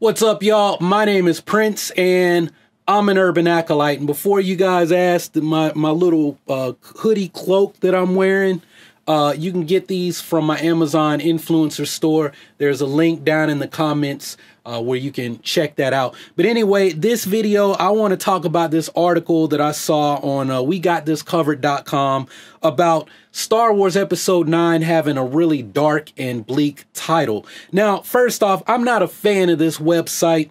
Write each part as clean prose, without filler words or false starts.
What's up, y'all? My name is Prince, and I'm an urban acolyte. And before you guys ask, my little hoodie cloak that I'm wearing, you can get these from my Amazon influencer store. There's a link down in the comments where you can check that out. But anyway, this video, I want to talk about this article that I saw on WeGotThisCovered.com about Star Wars Episode 9 having a really dark and bleak title. Now, first off, I'm not a fan of this website.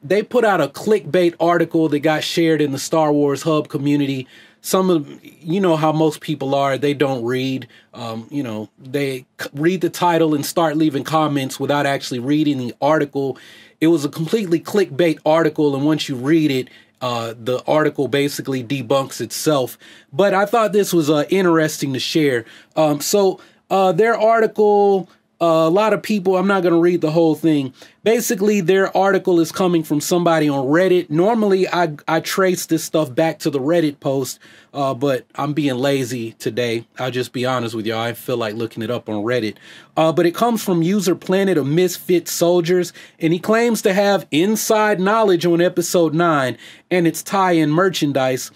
They put out a clickbait article that got shared in the Star Wars Hub community. Some of, you know how most people are, they don't read, they read the title and start leaving comments without actually reading the article. It was a completely clickbait article, and once you read it, the article basically debunks itself. But I thought this was interesting to share. Their article, a lot of people, I'm not going to read the whole thing. Basically, their article is coming from somebody on Reddit. Normally, I trace this stuff back to the Reddit post, but I'm being lazy today. I'll just be honest with y'all. I feel like looking it up on Reddit. But it comes from User Planet of Misfit Soldiers, and he claims to have inside knowledge on Episode 9 and its tie-in merchandise.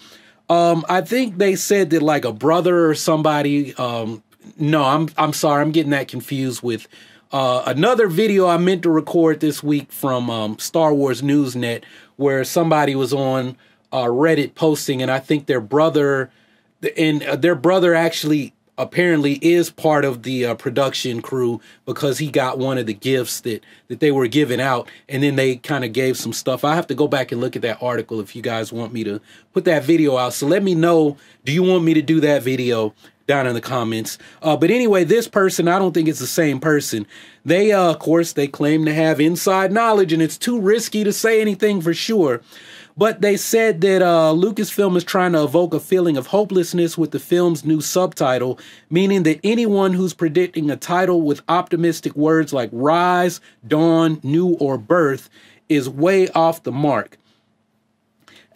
I think they said that like a brother or somebody... No, I'm sorry. I'm getting that confused with another video I meant to record this week from Star Wars Newsnet, where somebody was on Reddit posting, and I think their brother actually apparently is part of the production crew, because he got one of the gifts that they were giving out, and then they kind of gave some stuff. I have to go back and look at that article if you guys want me to put that video out. So let me know, do you want me to do that video down in the comments? But anyway, this person, I don't think it's the same person. They, of course, they claim to have inside knowledge, and it's too risky to say anything for sure. But they said that Lucasfilm is trying to evoke a feeling of hopelessness with the film's new subtitle, meaning that anyone who's predicting a title with optimistic words like rise, dawn, new, or birth is way off the mark.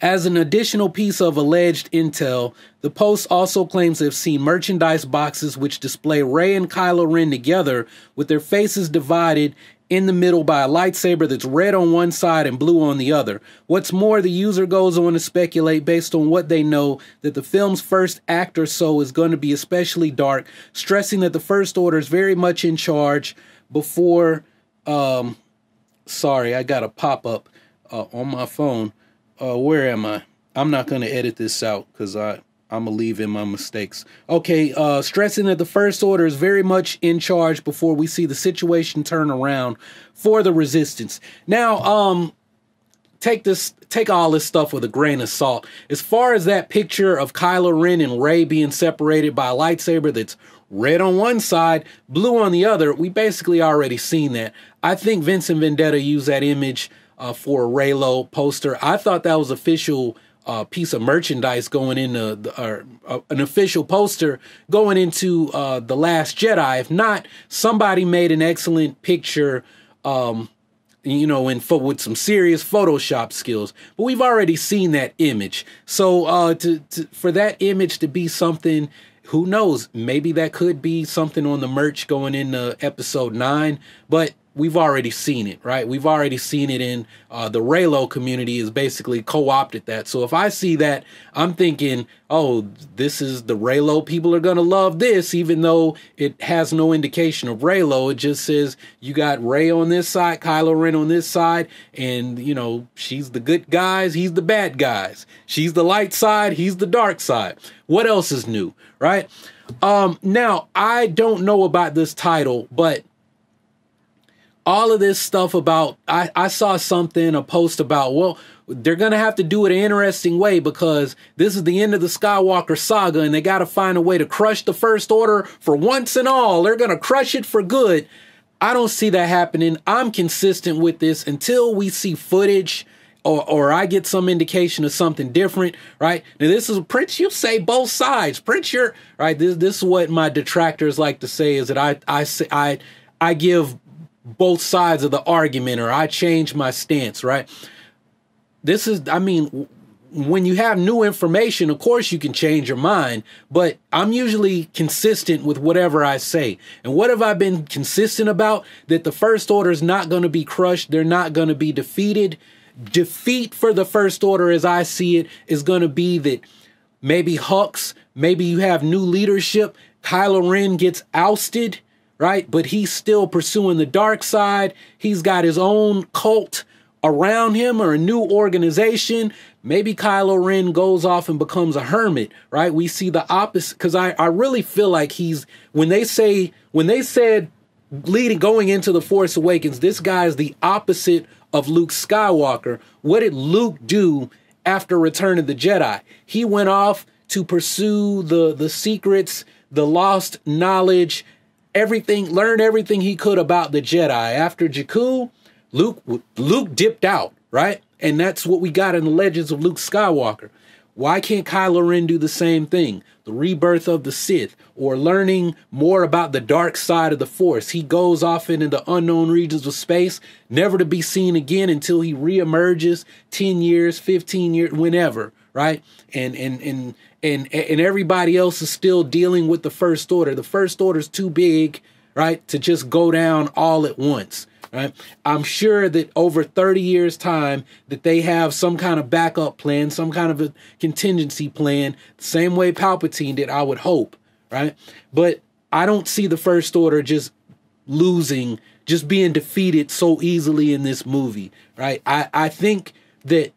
As an additional piece of alleged intel, the Post also claims to have seen merchandise boxes which display Rey and Kylo Ren together with their faces divided in the middle by a lightsaber that's red on one side and blue on the other. What's more, the user goes on to speculate based on what they know that the film's first act or so is going to be especially dark, stressing that the First Order is very much in charge before... Sorry, I got a pop-up on my phone. Where am I? I'm not going to edit this out because I'm going to leave in my mistakes. Okay, stressing that the First Order is very much in charge before we see the situation turn around for the Resistance. Now, take all this stuff with a grain of salt. As far as that picture of Kylo Ren and Rey being separated by a lightsaber that's red on one side, blue on the other, we basically already seen that. I think Vincent Vendetta used that image for a Reylo poster. I thought that was official piece of merchandise going into an official poster going into The Last Jedi. If not, somebody made an excellent picture, with some serious Photoshop skills. But we've already seen that image. So for that image to be something, who knows? Maybe that could be something on the merch going into Episode 9. But we've already seen it, right? We've already seen it in the Reylo community is basically co-opted that. So if I see that, I'm thinking, oh, this is the Reylo. People are going to love this, even though it has no indication of Reylo. It just says you got Rey on this side, Kylo Ren on this side, and, she's the good guys, he's the bad guys. She's the light side, he's the dark side. What else is new, right? Now, I don't know about this title, but all of this stuff about, I saw a post about, well, they're going to have to do it an interesting way because this is the end of the Skywalker saga and they got to find a way to crush the First Order for once and all. They're going to crush it for good. I don't see that happening. I'm consistent with this until we see footage or I get some indication of something different, right? Now, this is, Prince, you say both sides. Prince, you're, right, this is what my detractors like to say, is that I give both sides of the argument, or I change my stance, right? This is, when you have new information, of course you can change your mind, but I'm usually consistent with whatever I say. And what have I been consistent about? That the First Order is not going to be crushed. They're not going to be defeated. Defeat for the First Order, as I see it, is going to be that maybe Hux, maybe you have new leadership. Kylo Ren gets ousted, right? But he's still pursuing the dark side. He's got his own cult around him, or a new organization. Maybe Kylo Ren goes off and becomes a hermit, right? We see the opposite, because I really feel like when they said going into The Force Awakens, this guy is the opposite of Luke Skywalker. What did Luke do after Return of the Jedi? He went off to pursue the secrets, the lost knowledge, everything, learn everything he could about the Jedi. After Jakku, Luke dipped out, right? And that's what we got in the Legends of Luke Skywalker. Why can't Kylo Ren do the same thing? The rebirth of the Sith, or learning more about the dark side of the Force. He goes off into the unknown regions of space, never to be seen again until he reemerges 10 years, 15 years, whenever, right? And everybody else is still dealing with the First Order. The First Order is too big, right, to just go down all at once. Right? I'm sure that over 30 years' time that they have some kind of backup plan, some kind of a contingency plan, the same way Palpatine did, I would hope, right? But I don't see the First Order just losing, just being defeated so easily in this movie, right? I think that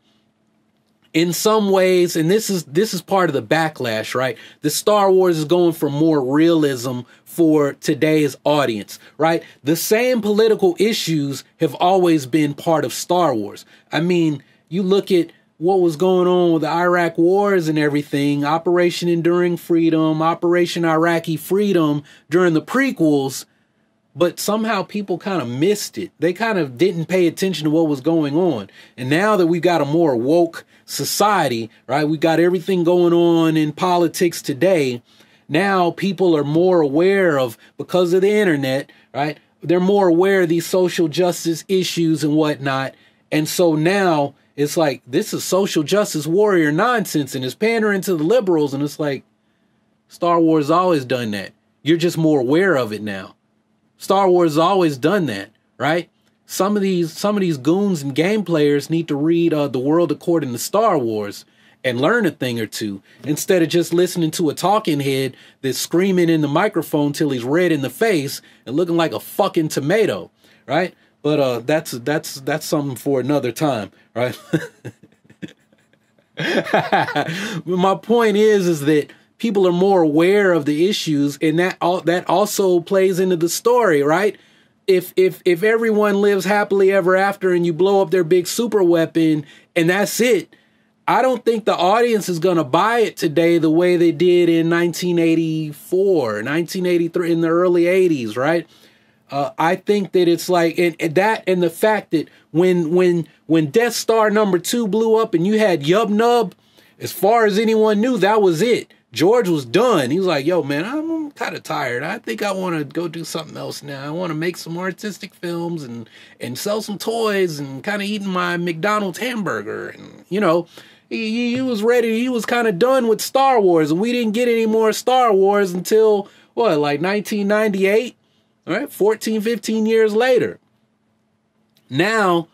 in some ways, and this is part of the backlash, right? The Star Wars is going for more realism for today's audience, right? The same political issues have always been part of Star Wars. I mean, you look at what was going on with the Iraq wars and everything, Operation Enduring Freedom, Operation Iraqi Freedom during the prequels, but somehow people kind of missed it. They kind of didn't pay attention to what was going on. And now that we've got a more woke society, right? We got everything going on in politics today. Now people are more aware of, because of the internet, right? They're more aware of these social justice issues and whatnot. And so now it's like, this is social justice warrior nonsense, and it's pandering to the liberals. And it's like, Star Wars has always done that. You're just more aware of it now. Star Wars has always done that, right? Some of these goons and game players need to read The World According to Star Wars and learn a thing or two, instead of just listening to a talking head that's screaming in the microphone till he's red in the face and looking like a fucking tomato, right? But that's something for another time, right? My point is that people are more aware of the issues, and that also plays into the story, right? If everyone lives happily ever after and you blow up their big super weapon and that's it, I don't think the audience is going to buy it today the way they did in 1984, 1983, in the early 80s, right? I think that it's like, and the fact that when Death Star #2 blew up and you had Yub Nub, as far as anyone knew, that was it. George was done. He was like, yo, man, I'm kind of tired. I think I want to go do something else now. I want to make some artistic films and sell some toys and kind of eating my McDonald's hamburger. And, you know, he was ready. He was kind of done with Star Wars, and we didn't get any more Star Wars until, like 1998? All right, 14, 15 years later. Now,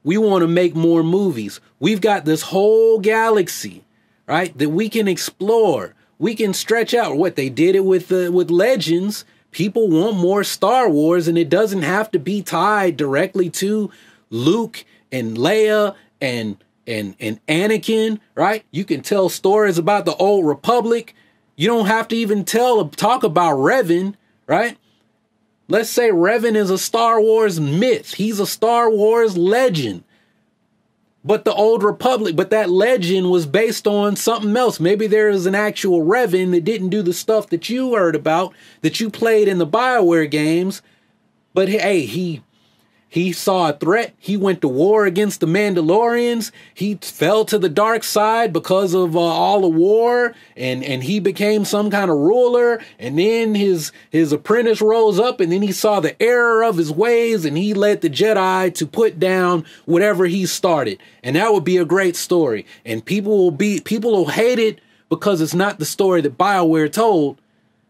we want to make more movies. We've got this whole galaxy, right, that we can explore. We can stretch out. What they did it with Legends. People want more Star Wars, and it doesn't have to be tied directly to Luke and Leia and Anakin, right? You can tell stories about the old Republic. You don't have to even talk about Revan, right? Let's say Revan is a Star Wars myth. He's a Star Wars legend. But the old Republic, but that legend was based on something else. Maybe there is an actual Revan that didn't do the stuff that you heard about, that you played in the BioWare games. But hey, He saw a threat. He went to war against the Mandalorians. He fell to the dark side because of all the war, and he became some kind of ruler. And then his apprentice rose up, and then he saw the error of his ways, and he led the Jedi to put down whatever he started. And that would be a great story. And people will hate it because it's not the story that BioWare told.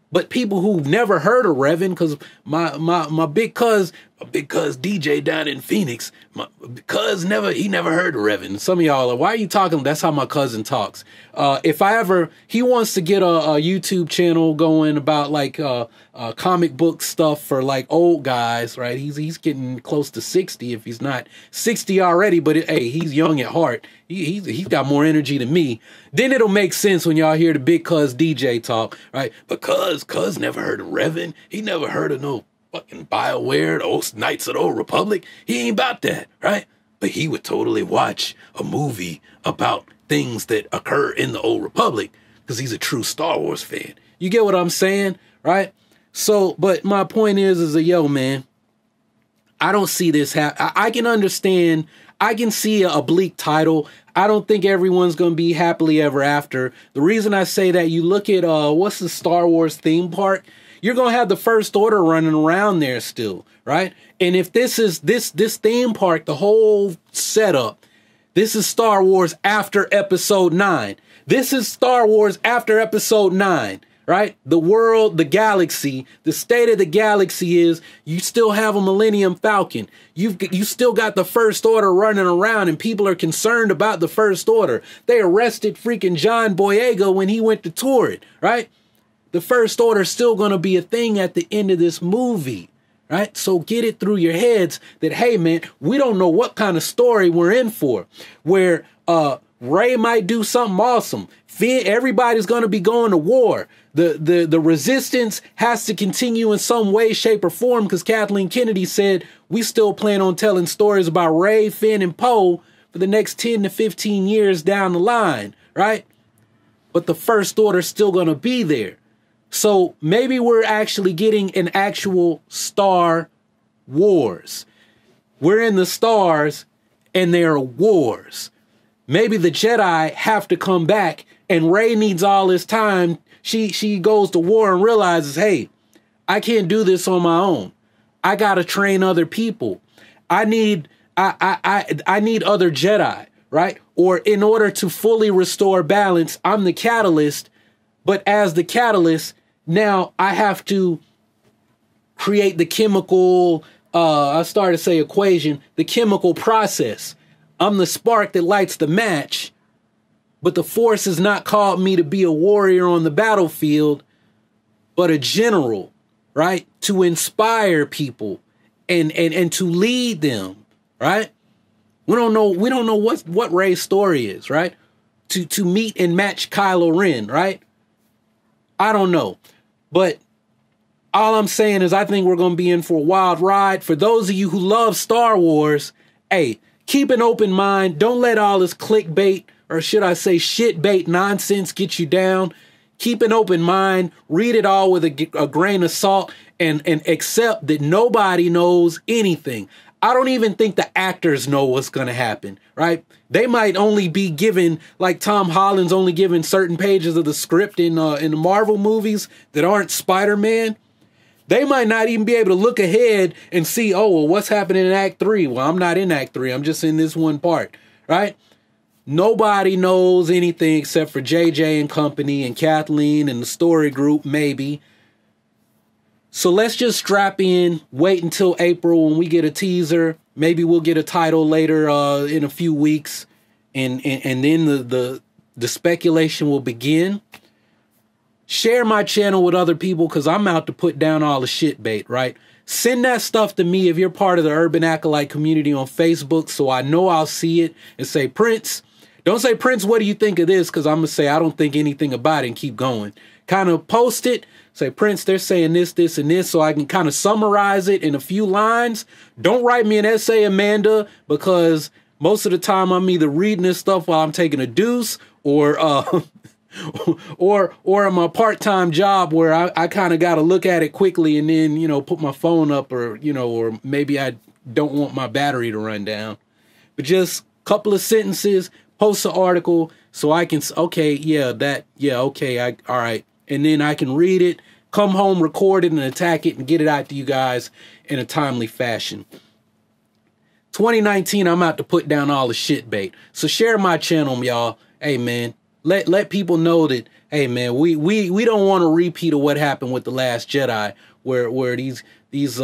But people who've never heard of Revan, because my big cuz DJ down in Phoenix, my cuz never heard of Revan. Some of y'all are, why are you talking? That's how my cousin talks. He wants to get a YouTube channel going about like comic book stuff for like old guys, right? He's getting close to 60 if he's not 60 already, but hey, he's young at heart. He's got more energy than me. Then it'll make sense when y'all hear the big cuz DJ talk, right? But cuz never heard of Revan. He never heard of no fucking BioWare, the old Knights of the Old Republic. He ain't about that, right? But he would totally watch a movie about things that occur in the Old Republic because he's a true Star Wars fan. You get what I'm saying, right? So, but my point is yo, man, I don't see this happen. I can understand. I can see a bleak title. I don't think everyone's going to be happily ever after. The reason I say that, you look at what's the Star Wars theme park? You're going to have the First Order running around there still, right? And if this is this theme park, the whole setup, this is Star Wars after Episode 9. This is Star Wars after Episode 9. Right? The world, the galaxy, the state of the galaxy is you still have a Millennium Falcon. You still got the First Order running around, and people are concerned about the First Order. They arrested freaking John Boyega when he went to tour it, right? The First Order is still going to be a thing at the end of this movie, right? So get it through your heads that, hey, man, we don't know what kind of story we're in for, where Rey might do something awesome. Everybody's going to be going to war. The resistance has to continue in some way, shape, or form, because Kathleen Kennedy said we still plan on telling stories about Rey, Finn, and Poe for the next 10 to 15 years down the line, right? But the First Order's still going to be there. So maybe we're actually getting an actual Star Wars. We're in the stars, and there are wars. Maybe the Jedi have to come back, and Rey needs all this time. She goes to war and realizes, hey, I can't do this on my own. I gotta train other people. I need other Jedi, right? Or in order to fully restore balance, I'm the catalyst. But as the catalyst, now I have to create the chemical. I started to say equation, the chemical process. I'm the spark that lights the match. But the Force has not called me to be a warrior on the battlefield, but a general, right? To inspire people and to lead them, right? We don't know what Rey's story is, right? To meet and match Kylo Ren, right? I don't know. But all I'm saying is I think we're going to be in for a wild ride. For those of you who love Star Wars, hey, keep an open mind. Don't let all this clickbait, or should I say shit bait nonsense, get you down. Keep an open mind. Read it all with a grain of salt and accept that nobody knows anything. I don't even think the actors know what's going to happen, right? They might only be given, like Tom Holland's only given certain pages of the script in the Marvel movies that aren't Spider-Man. They might not even be able to look ahead and see, oh, well, what's happening in Act 3? Well, I'm not in Act 3. I'm just in this one part, right? Nobody knows anything except for JJ and company and Kathleen and the story group, maybe. So let's just strap in, wait until April when we get a teaser. Maybe we'll get a title later in a few weeks. And then the speculation will begin. Share my channel with other people because I'm out to put down all the shit bait, right? Send that stuff to me if you're part of the Urban Acolyte community on Facebook so I know I'll see it and say, Prince, don't say, Prince, what do you think of this? Because I'm going to say, I don't think anything about it and keep going. Kind of post it. Say, Prince, they're saying this, this, and this, so I can kind of summarize it in a few lines. Don't write me an essay, Amanda, because most of the time I'm either reading this stuff while I'm taking a deuce or in my part-time job where I kind of got to look at it quickly and then, put my phone up or maybe I don't want my battery to run down. But just a couple of sentences, post an article so I can, okay, okay, all right. And then I can read it, come home, record it, and attack it and get it out to you guys in a timely fashion. 2019, I'm out to put down all the shit bait. So share my channel, y'all. Hey, man, let people know that, hey, man, we don't want a repeat of what happened with The Last Jedi, where these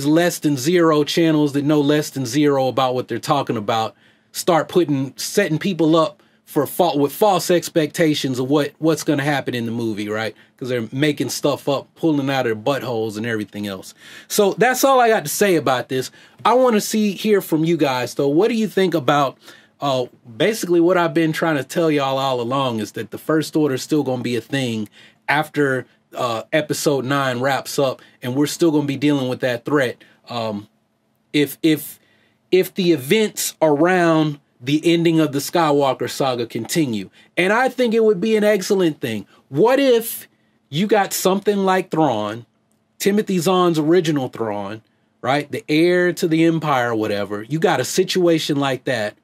less than zero channels that know less than zero about what they're talking about start setting people up with false expectations of what's going to happen in the movie, right? Because they're making stuff up, pulling out of their buttholes and everything else. So that's all I got to say about this. I want to hear from you guys, though. What do you think about basically what I've been trying to tell y'all all along is that the First Order is still going to be a thing after episode 9 wraps up, and we're still going to be dealing with that threat. If the events around the ending of the Skywalker saga continue. And I think it would be an excellent thing. What if you got something like Thrawn, Timothy Zahn's original Thrawn, right? The heir to the Empire or whatever. You got a situation like that,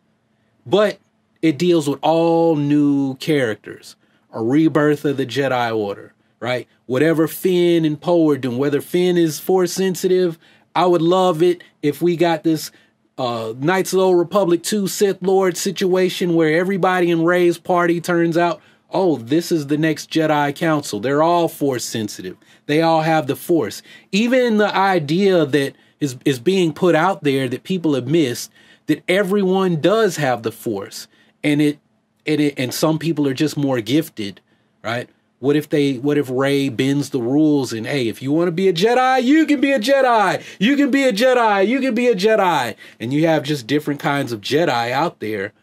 but it deals with all new characters. A rebirth of the Jedi Order, right? Whatever Finn and Poe are doing, whether Finn is Force sensitive, I would love it if we got this Knights of the Old Republic 2 Sith Lord situation where everybody in Rey's party turns out, oh, this is the next Jedi Council. They're all Force sensitive. They all have the Force. Even the idea that is being put out there that people have missed, that everyone does have the Force, and some people are just more gifted, right? What if Rey bends the rules and, hey, if you want to be a Jedi, you can be a Jedi. You can be a Jedi. You can be a Jedi. And you have just different kinds of Jedi out there.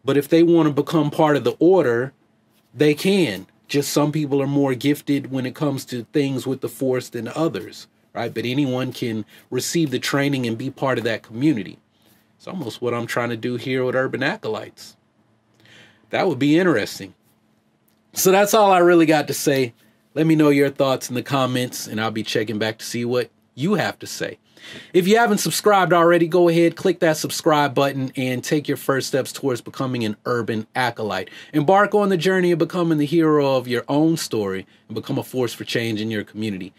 But if they want to become part of the Order, they can. Just some people are more gifted when it comes to things with the Force than others, right? But anyone can receive the training and be part of that community. It's almost what I'm trying to do here with Urban Acolytes. That would be interesting. So that's all I really got to say. Let me know your thoughts in the comments, and I'll be checking back to see what you have to say. If you haven't subscribed already, go ahead, click that subscribe button, and take your first steps towards becoming an Urban Acolyte. Embark on the journey of becoming the hero of your own story and become a force for change in your community.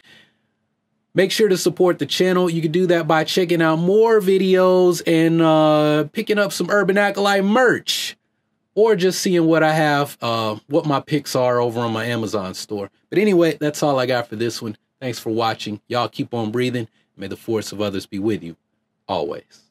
Make sure to support the channel. You can do that by checking out more videos and picking up some Urban Acolyte merch. Or just seeing what I have, what my picks are over on my Amazon store. But anyway, that's all I got for this one. Thanks for watching. Y'all keep on breathing. May the force of others be with you always.